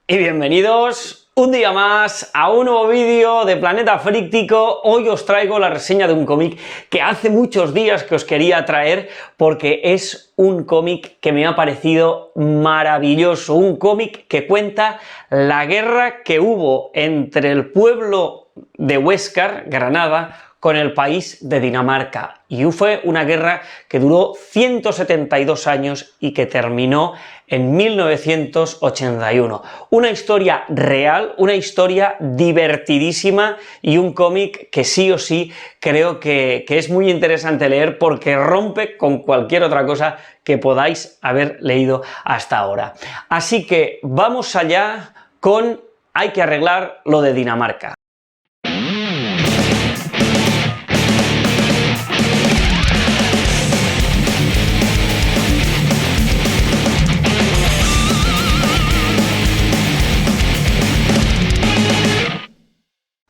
Y bienvenidos un día más a un nuevo vídeo de Planeta Fríctico. Hoy os traigo la reseña de un cómic que hace muchos días que os quería traer porque es un cómic que me ha parecido maravilloso, un cómic que cuenta la guerra que hubo entre el pueblo de Huéscar, Granada, con el país de Dinamarca. Y fue una guerra que duró 172 años y que terminó en 1981. Una historia real, una historia divertidísima y un cómic que sí o sí creo que es muy interesante leer porque rompe con cualquier otra cosa que podáis haber leído hasta ahora. Así que vamos allá con Hay que arreglar lo de Dinamarca.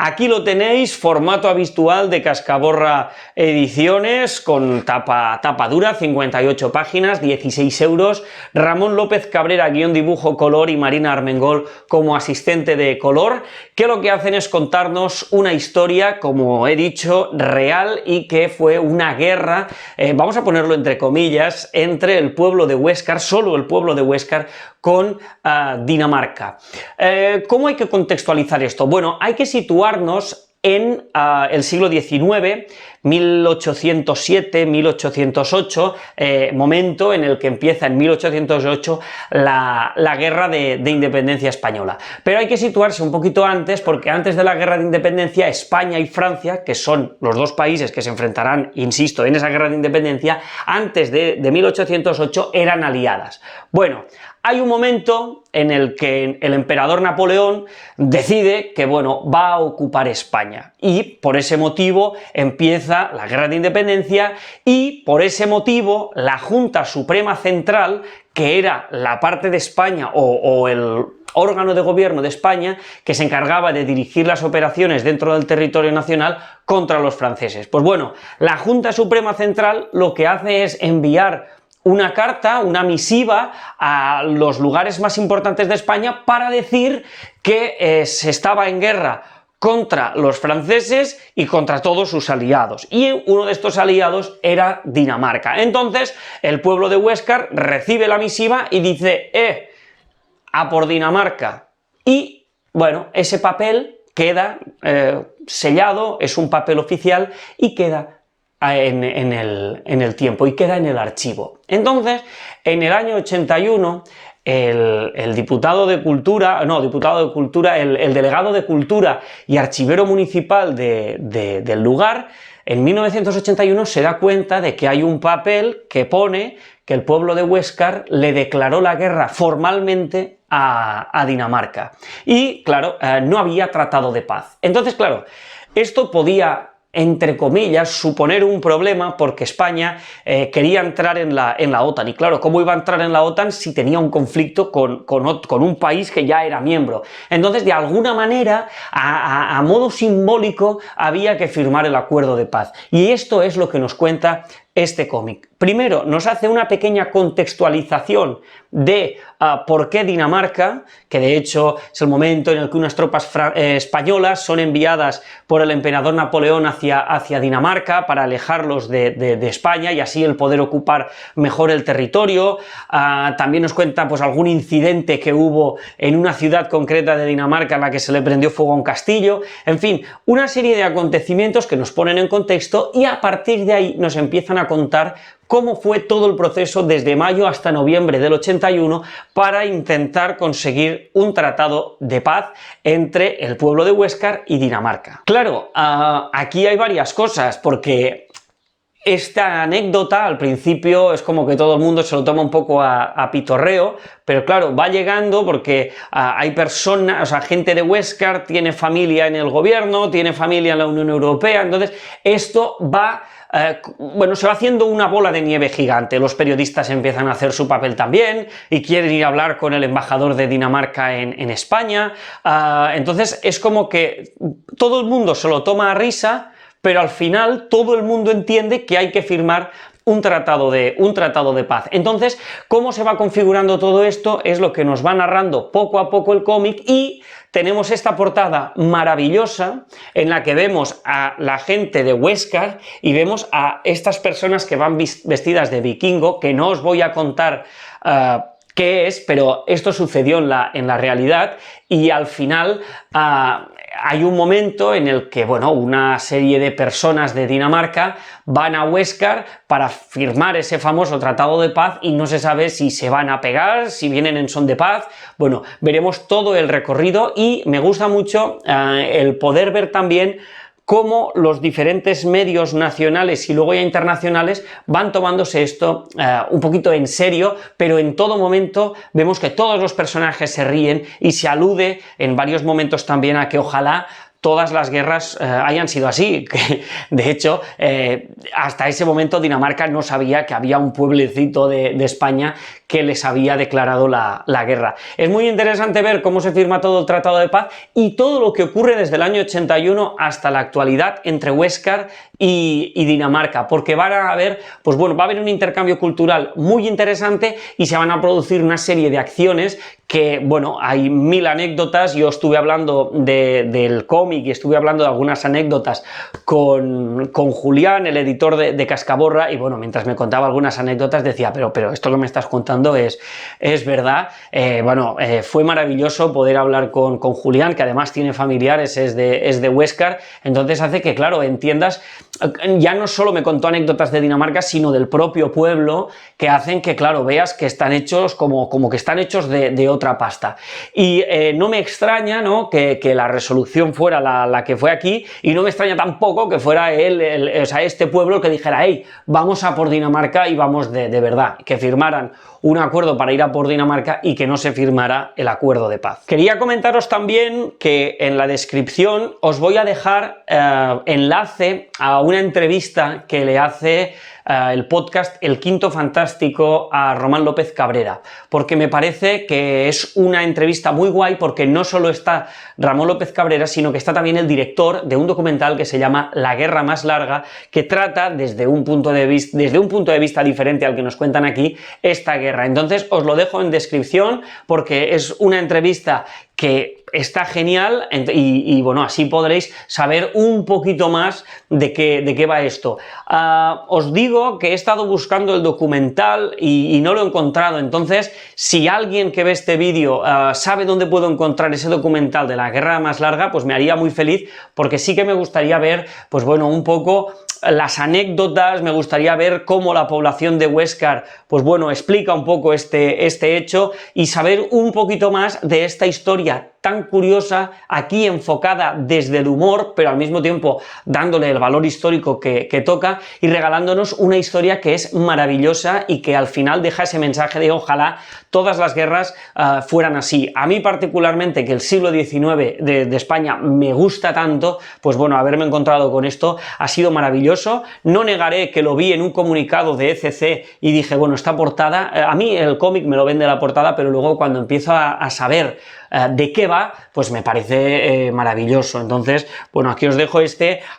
Aquí lo tenéis, formato habitual de Cascaborra Ediciones, con tapa dura, 58 páginas, 16 euros. Ramón López Cabrera, guión, dibujo, color, y Marina Armengol como asistente de color, que lo que hacen es contarnos una historia, como he dicho, real, y que fue una guerra, vamos a ponerlo entre comillas, entre el pueblo de Huéscar, solo el pueblo de Huéscar, con Dinamarca. ¿Cómo hay que contextualizar esto? Bueno, hay que situarnos en el siglo XIX, 1807-1808, momento en el que empieza en 1808 la guerra de independencia española. Pero hay que situarse un poquito antes, porque antes de la guerra de independencia, España y Francia, que son los dos países que se enfrentarán, insisto, en esa guerra de independencia, antes de 1808 eran aliadas. Bueno, hay un momento en el que el emperador Napoleón decide que, bueno, va a ocupar España, y por ese motivo empieza la guerra de independencia, y por ese motivo la Junta Suprema Central, que era la parte de España o el órgano de gobierno de España que se encargaba de dirigir las operaciones dentro del territorio nacional contra los franceses. Pues bueno, la Junta Suprema Central lo que hace es enviar una carta, una misiva a los lugares más importantes de España para decir que se estaba en guerra contra los franceses y contra todos sus aliados, y uno de estos aliados era Dinamarca. Entonces el pueblo de Huéscar recibe la misiva y dice a por Dinamarca, y bueno, ese papel queda sellado, es un papel oficial y queda en el tiempo y queda en el archivo. Entonces, en el año 81, el diputado de Cultura, el delegado de Cultura y archivero municipal del lugar, en 1981 se da cuenta de que hay un papel que pone que el pueblo de Huéscar le declaró la guerra formalmente a Dinamarca. Y, claro, no había tratado de paz. Entonces, claro, esto podía, entre comillas, suponer un problema porque España quería entrar en la OTAN, y claro, ¿cómo iba a entrar en la OTAN si tenía un conflicto con un país que ya era miembro? Entonces, de alguna manera, a modo simbólico, había que firmar el acuerdo de paz, y esto es lo que nos cuenta este cómic. Primero, nos hace una pequeña contextualización de por qué Dinamarca, que de hecho es el momento en el que unas tropas españolas son enviadas por el emperador Napoleón hacia Dinamarca para alejarlos de España y así el poder ocupar mejor el territorio. También nos cuenta pues algún incidente que hubo en una ciudad concreta de Dinamarca en la que se le prendió fuego a un castillo. En fin, una serie de acontecimientos que nos ponen en contexto, y a partir de ahí nos empiezan a contar cómo fue todo el proceso desde mayo hasta noviembre del 81 para intentar conseguir un tratado de paz entre el pueblo de Huéscar y Dinamarca. Claro, aquí hay varias cosas, porque esta anécdota al principio es como que todo el mundo se lo toma un poco a pitorreo, pero claro, va llegando porque hay personas, o sea, gente de Huéscar tiene familia en el gobierno, tiene familia en la Unión Europea, entonces esto va bueno, se va haciendo una bola de nieve gigante. Los periodistas empiezan a hacer su papel también y quieren ir a hablar con el embajador de Dinamarca en España. Entonces es como que todo el mundo se lo toma a risa, pero al final todo el mundo entiende que hay que firmar un tratado de paz. Entonces, ¿cómo se va configurando todo esto? Es lo que nos va narrando poco a poco el cómic, y tenemos esta portada maravillosa en la que vemos a la gente de Huéscar y vemos a estas personas que van vestidas de vikingo, que no os voy a contar qué es, pero esto sucedió en la realidad, y al final hay un momento en el que, bueno, una serie de personas de Dinamarca van a Huéscar para firmar ese famoso tratado de paz, y no se sabe si se van a pegar, si vienen en son de paz. Bueno, veremos todo el recorrido, y me gusta mucho el poder ver también cómo los diferentes medios nacionales y luego ya internacionales van tomándose esto un poquito en serio, pero en todo momento vemos que todos los personajes se ríen, y se alude en varios momentos también a que ojalá todas las guerras hayan sido así, que de hecho hasta ese momento Dinamarca no sabía que había un pueblecito de España que les había declarado la guerra. Es muy interesante ver cómo se firma todo el Tratado de Paz y todo lo que ocurre desde el año 81 hasta la actualidad entre Huéscar y Dinamarca, porque van a haber, pues bueno, va a haber un intercambio cultural muy interesante y se van a producir una serie de acciones que, bueno, hay mil anécdotas. Yo estuve hablando del cómic y estuve hablando de algunas anécdotas con Julián, el editor de Cascaborra, y bueno, mientras me contaba algunas anécdotas decía, pero esto que me estás contando es verdad. Fue maravilloso poder hablar con Julián, que además tiene familiares, es de Huéscar, entonces hace que, claro, entiendas, ya no solo me contó anécdotas de Dinamarca, sino del propio pueblo, que hacen que, claro, veas que están hechos como que están hechos de otra pasta. Y no me extraña, ¿no?, que la resolución fuera la que fue aquí, y no me extraña tampoco que fuera este pueblo que dijera, hey, vamos a por Dinamarca, y vamos de verdad, que firmaran un acuerdo para ir a por Dinamarca y que no se firmara el acuerdo de paz. Quería comentaros también que en la descripción os voy a dejar enlace a una entrevista que le hace el podcast El Quinto Fantástico a Román López Cabrera, porque me parece que es una entrevista muy guay, porque no solo está Ramón López Cabrera, sino que está también el director de un documental que se llama La Guerra Más Larga, que trata desde un punto de vista diferente al que nos cuentan aquí esta guerra. Entonces os lo dejo en descripción, porque es una entrevista que está genial, y bueno, así podréis saber un poquito más de qué va esto. Os digo que he estado buscando el documental y no lo he encontrado, entonces si alguien que ve este vídeo sabe dónde puedo encontrar ese documental de La Guerra Más Larga, pues me haría muy feliz, porque sí que me gustaría ver, pues bueno, un poco las anécdotas, me gustaría ver cómo la población de Huéscar, pues bueno, explica un poco este hecho, y saber un poquito más de esta historia tan curiosa, aquí enfocada desde el humor, pero al mismo tiempo dándole el valor histórico que toca, y regalándonos una historia que es maravillosa y que al final deja ese mensaje de ojalá todas las guerras fueran así. A mí particularmente, que el siglo XIX de España me gusta tanto, pues bueno, haberme encontrado con esto ha sido maravilloso. No negaré que lo vi en un comunicado de ECC y dije, bueno, esta portada, a mí el cómic me lo vende la portada, pero luego cuando empiezo a saber de qué va, pues me parece maravilloso. Entonces, bueno, aquí os dejo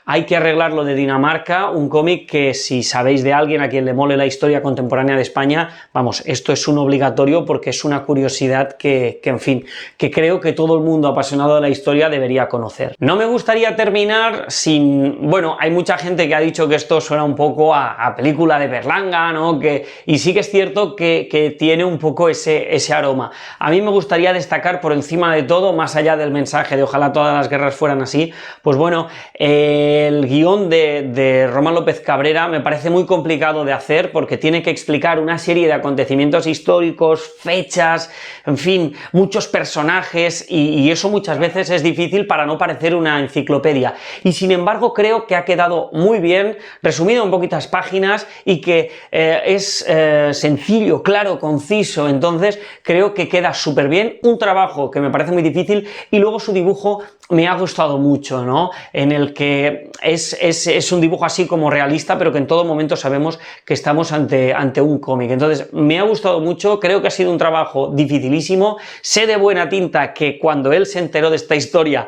Hay que arreglar lo de Dinamarca, un cómic que, si sabéis de alguien a quien le mole la historia contemporánea de España, vamos, esto es un obligatorio, porque es una curiosidad que en fin, que creo que todo el mundo apasionado de la historia debería conocer. No me gustaría terminar sin... Bueno, hay mucha gente que ha dicho que esto suena un poco a película de Berlanga, ¿no? Y sí que es cierto que tiene un poco ese aroma. A mí me gustaría destacar por encima de todo, más allá del mensaje de ojalá todas las guerras fueran así, pues bueno, el guión de Román López Cabrera me parece muy complicado de hacer, porque tiene que explicar una serie de acontecimientos históricos, fechas, en fin, muchos personajes, y eso muchas veces es difícil para no parecer una enciclopedia, y sin embargo creo que ha quedado muy bien, resumido en poquitas páginas, y que es sencillo, claro, conciso. Entonces creo que queda súper bien, un trabajo que me parece muy difícil, y luego su dibujo me ha gustado mucho, ¿no? En el que es un dibujo así como realista, pero que en todo momento sabemos que estamos ante un cómic. Entonces me ha gustado mucho, creo que ha sido un trabajo dificilísimo. Sé de buena tinta que cuando él se enteró de esta historia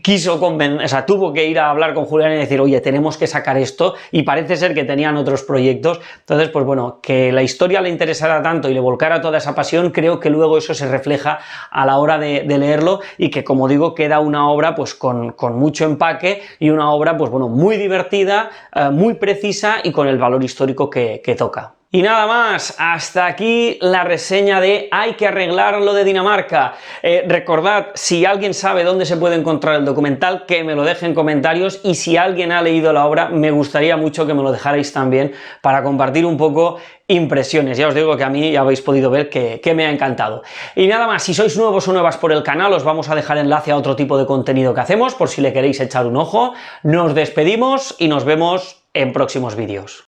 quiso convencer, o sea, tuvo que ir a hablar con Julián y decir, oye, tenemos que sacar sacar esto, y parece ser que tenían otros proyectos. Entonces, pues bueno, que la historia le interesara tanto y le volcara toda esa pasión, creo que luego eso se refleja a la hora de leerlo, y que, como digo, queda una obra pues con mucho empaque, y una obra pues bueno, muy divertida, muy precisa y con el valor histórico que toca. Y nada más, hasta aquí la reseña de Hay que arreglar lo de Dinamarca. Recordad, si alguien sabe dónde se puede encontrar el documental, que me lo deje en comentarios, y si alguien ha leído la obra, me gustaría mucho que me lo dejarais también para compartir un poco impresiones. Ya os digo que a mí ya habéis podido ver que me ha encantado. Y nada más, si sois nuevos o nuevas por el canal, os vamos a dejar enlace a otro tipo de contenido que hacemos, por si le queréis echar un ojo. Nos despedimos y nos vemos en próximos vídeos.